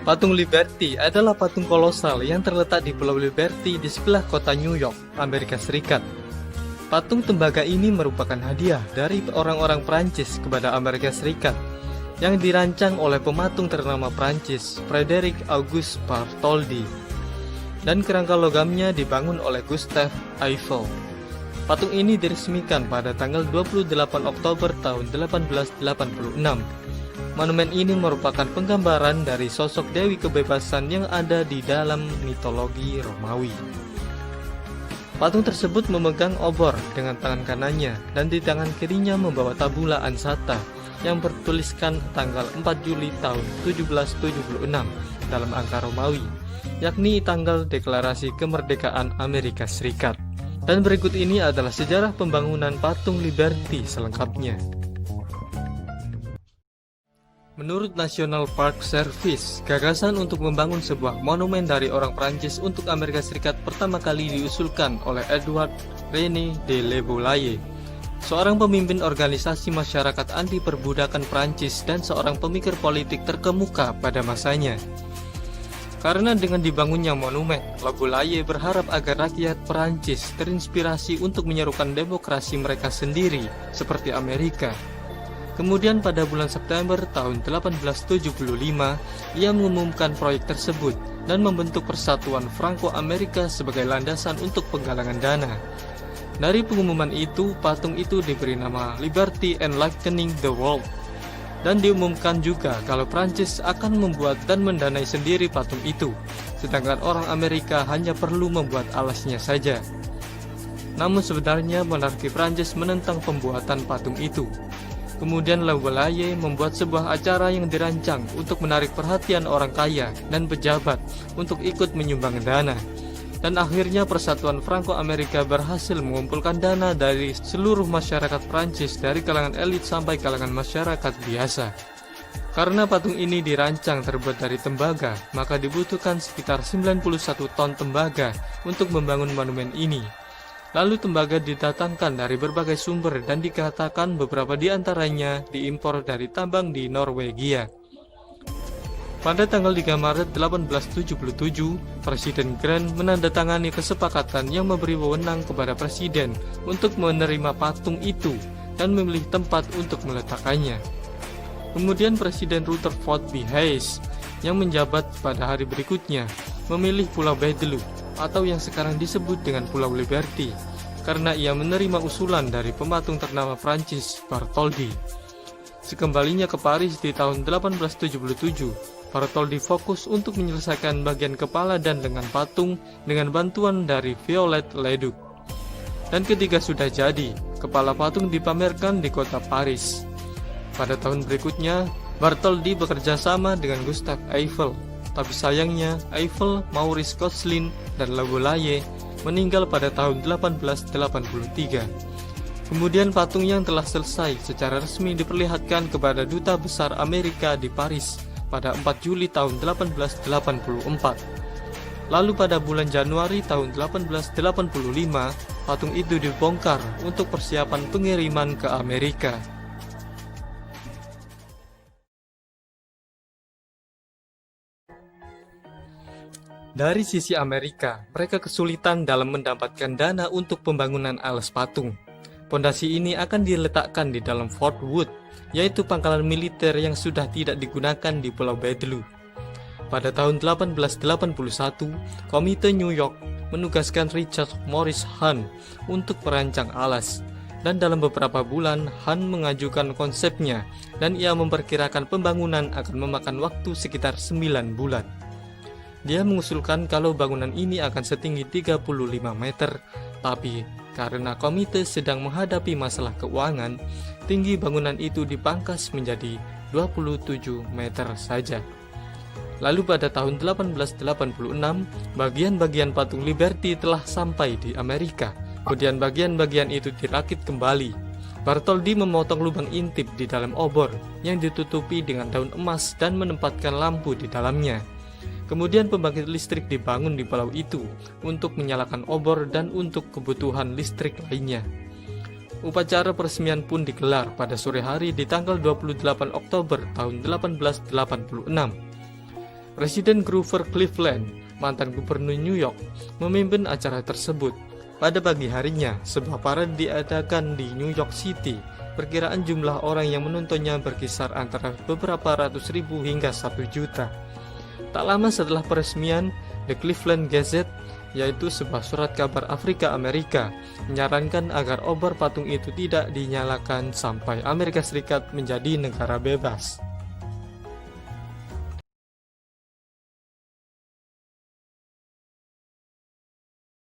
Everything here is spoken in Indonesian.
Patung Liberty adalah patung kolosal yang terletak di Pulau Liberty di sebelah kota New York, Amerika Serikat. Patung tembaga ini merupakan hadiah dari orang-orang Prancis kepada Amerika Serikat yang dirancang oleh pematung ternama Prancis, Frederic Auguste Bartholdi. Dan kerangka logamnya dibangun oleh Gustave Eiffel. Patung ini diresmikan pada tanggal 28 Oktober tahun 1886. Monumen ini merupakan penggambaran dari sosok Dewi Kebebasan yang ada di dalam mitologi Romawi. Patung tersebut memegang obor dengan tangan kanannya dan di tangan kirinya membawa tabula ansata yang bertuliskan tanggal 4 Juli tahun 1776 dalam angka Romawi, yakni tanggal deklarasi kemerdekaan Amerika Serikat. Dan berikut ini adalah sejarah pembangunan patung Liberty selengkapnya. Menurut National Park Service, gagasan untuk membangun sebuah monumen dari orang Prancis untuk Amerika Serikat pertama kali diusulkan oleh Edward René de La Boulaye, seorang pemimpin organisasi masyarakat anti perbudakan Prancis dan seorang pemikir politik terkemuka pada masanya. Karena dengan dibangunnya monumen, La Boulaye berharap agar rakyat Prancis terinspirasi untuk menyerukan demokrasi mereka sendiri seperti Amerika. Kemudian pada bulan September tahun 1875, ia mengumumkan proyek tersebut dan membentuk Persatuan Franco-Amerika sebagai landasan untuk penggalangan dana. Dari pengumuman itu, patung itu diberi nama Liberty Enlightening the World. Dan diumumkan juga kalau Prancis akan membuat dan mendanai sendiri patung itu, sedangkan orang Amerika hanya perlu membuat alasnya saja. Namun sebenarnya monarki Prancis menentang pembuatan patung itu. Kemudian La Boulaye membuat sebuah acara yang dirancang untuk menarik perhatian orang kaya dan pejabat untuk ikut menyumbang dana. Dan akhirnya Persatuan Franco-Amerika berhasil mengumpulkan dana dari seluruh masyarakat Prancis dari kalangan elit sampai kalangan masyarakat biasa. Karena patung ini dirancang terbuat dari tembaga, maka dibutuhkan sekitar 91 ton tembaga untuk membangun monumen ini. Lalu tembaga didatangkan dari berbagai sumber dan dikatakan beberapa di antaranya diimpor dari tambang di Norwegia. Pada tanggal 3 Maret 1877, Presiden Grant menandatangani kesepakatan yang memberi wewenang kepada Presiden untuk menerima patung itu dan memilih tempat untuk meletakkannya. Kemudian Presiden Rutherford B. Hayes yang menjabat pada hari berikutnya memilih Pulau Betelou atau yang sekarang disebut dengan Pulau Liberty, karena ia menerima usulan dari pematung ternama Prancis, Bartholdi. Sekembalinya ke Paris di tahun 1877, Bartholdi fokus untuk menyelesaikan bagian kepala dan lengan patung dengan bantuan dari Viollet Leduc. Dan ketika sudah jadi, kepala patung dipamerkan di kota Paris. Pada tahun berikutnya, Bartholdi bekerja sama dengan Gustave Eiffel. Tapi sayangnya, Eiffel, Maurice Koechlin, dan La Boulaye meninggal pada tahun 1883. Kemudian patung yang telah selesai secara resmi diperlihatkan kepada Duta Besar Amerika di Paris pada 4 Juli tahun 1884. Lalu pada bulan Januari tahun 1885, patung itu dibongkar untuk persiapan pengiriman ke Amerika. Dari sisi Amerika, mereka kesulitan dalam mendapatkan dana untuk pembangunan alas patung. Pondasi ini akan diletakkan di dalam Fort Wood, yaitu pangkalan militer yang sudah tidak digunakan di Pulau Betelou. Pada tahun 1881, Komite New York menugaskan Richard Morris Hunt untuk merancang alas. Dan dalam beberapa bulan, Hunt mengajukan konsepnya dan ia memperkirakan pembangunan akan memakan waktu sekitar 9 bulan. Dia mengusulkan kalau bangunan ini akan setinggi 35 meter, tapi karena komite sedang menghadapi masalah keuangan, tinggi bangunan itu dipangkas menjadi 27 meter saja. Lalu pada tahun 1886, bagian-bagian patung Liberty telah sampai di Amerika. Kemudian bagian-bagian itu dirakit kembali. Bartholdi memotong lubang intip di dalam obor yang ditutupi dengan daun emas dan menempatkan lampu di dalamnya. Kemudian pembangkit listrik dibangun di pulau itu untuk menyalakan obor dan untuk kebutuhan listrik lainnya. Upacara peresmian pun digelar pada sore hari di tanggal 28 Oktober tahun 1886. Presiden Grover Cleveland, mantan gubernur New York, memimpin acara tersebut. Pada pagi harinya, sebuah parade diadakan di New York City. Perkiraan jumlah orang yang menontonnya berkisar antara beberapa ratus ribu hingga 1 juta. Tak lama setelah peresmian, The Cleveland Gazette, yaitu sebuah surat kabar Afrika Amerika, menyarankan agar obor patung itu tidak dinyalakan sampai Amerika Serikat menjadi negara bebas.